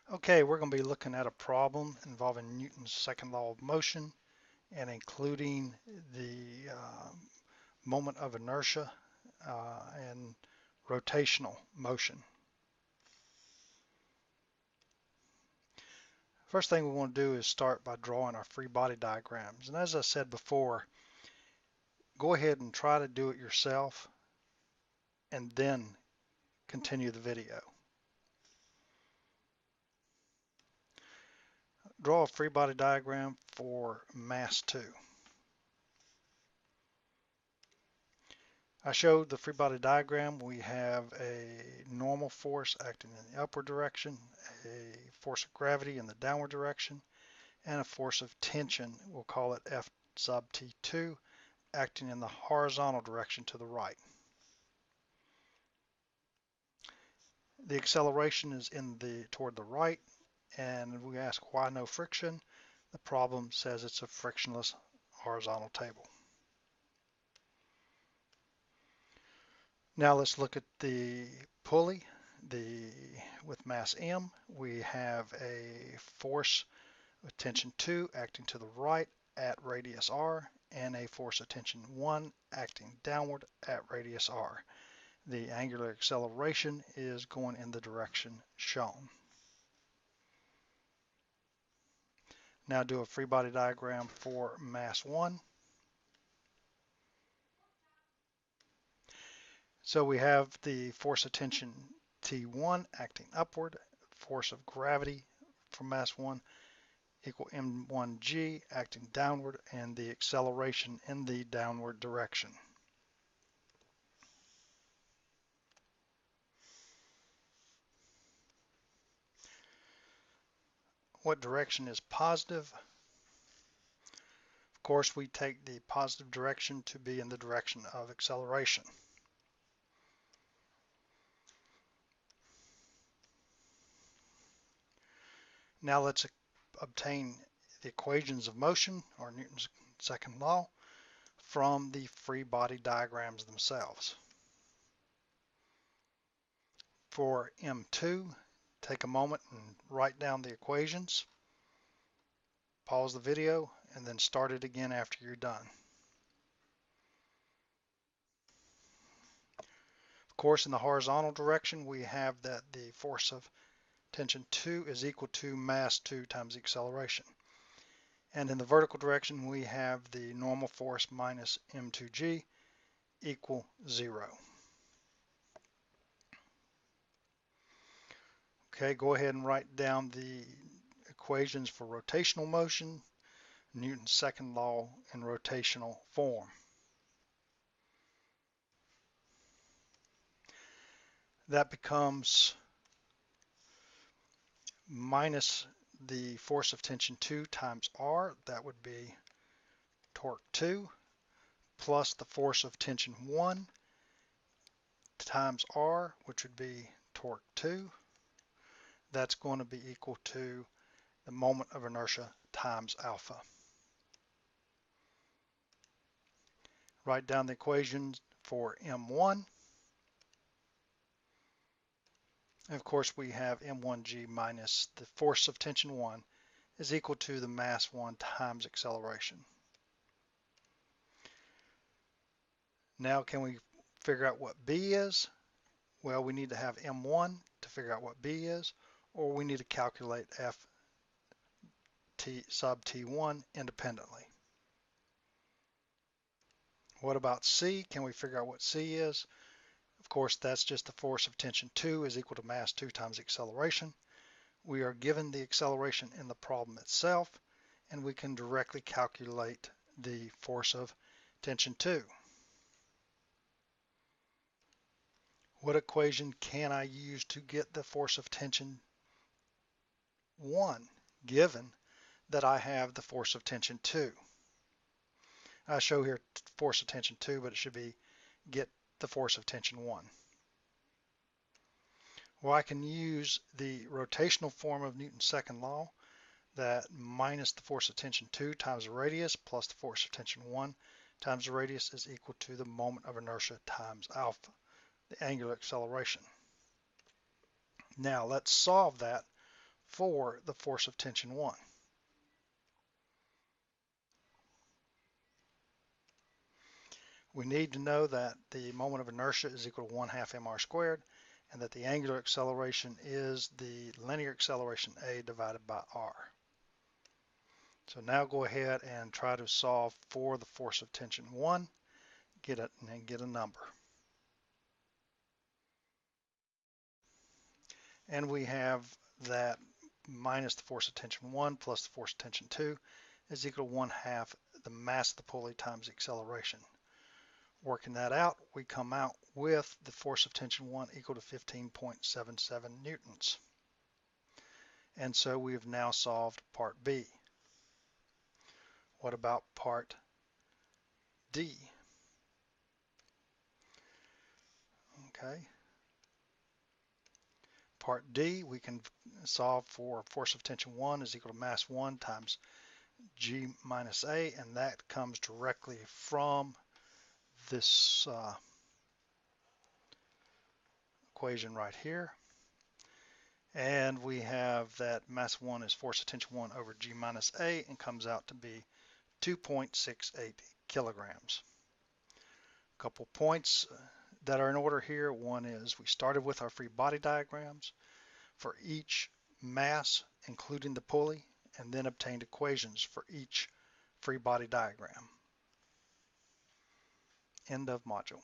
Okay, we're going to be looking at a problem involving Newton's second law of motion and including the moment of inertia and rotational motion. First thing we want to do is start by drawing our free body diagrams. And as I said before, go ahead and try to do it yourself and then continue the video. Draw a free body diagram for mass 2. I showed the free body diagram. We have a normal force acting in the upward direction, a force of gravity in the downward direction, and a force of tension, we'll call it F sub T2, acting in the horizontal direction to the right. The acceleration is toward the right, and we ask why no friction. The problem says it's a frictionless horizontal table. Now let's look at the pulley. With mass M, we have a force with tension 2 acting to the right at radius r, and a force of tension 1 acting downward at radius r. The angular acceleration is going in the direction shown. Now do a free body diagram for mass 1. So we have the force of tension T1 acting upward, force of gravity for mass 1 equal m1g acting downward, and the acceleration in the downward direction. What direction is positive? Of course, we take the positive direction to be in the direction of acceleration. Now let's obtain the equations of motion, or Newton's second law, from the free body diagrams themselves. For M2, take a moment and write down the equations, pause the video, and then start it again after you're done. Of course, in the horizontal direction, we have that the force of tension 2 is equal to mass 2 times the acceleration. And in the vertical direction, we have the normal force minus m2g equal 0. Okay, go ahead and write down the equations for rotational motion, Newton's second law in rotational form. That becomes minus the force of tension 2 times r, that would be torque 2, plus the force of tension 1 times r, which would be torque 2. That's going to be equal to the moment of inertia times alpha. Write down the equations for M1. And of course, we have M1g minus the force of tension 1 is equal to the mass 1 times acceleration. Now, can we figure out what B is? Well, we need to have M1 to figure out what B is, or we need to calculate F T sub T1 independently. What about C? Can we figure out what C is? Of course, that's just the force of tension 2 is equal to mass 2 times acceleration. We are given the acceleration in the problem itself, and we can directly calculate the force of tension 2. What equation can I use to get the force of tension 1, given that I have the force of tension 2? I show here force of tension 2, but it should be get the force of tension 1. Well, I can use the rotational form of Newton's second law, that minus the force of tension 2 times the radius plus the force of tension 1 times the radius is equal to the moment of inertia times alpha, the angular acceleration. Now let's solve that for the force of tension 1. We need to know that the moment of inertia is equal to 1/2 mr squared, and that the angular acceleration is the linear acceleration a divided by r. So now go ahead and try to solve for the force of tension 1, get a number. And we have that minus the force of tension 1 plus the force of tension 2 is equal to 1/2 the mass of the pulley times the acceleration. Working that out, we come out with the force of tension 1 equal to 15.77 newtons. And so we have now solved part B. What about part D? Okay. Part D, we can solve for force of tension 1 is equal to mass 1 times G minus A, and that comes directly from this equation right here. And we have that mass 1 is force of tension 1 over G minus A, and comes out to be 2.68 kilograms. A couple points that are in order here. One is we started with our free body diagrams for each mass, including the pulley, and then obtained equations for each free body diagram. End of module.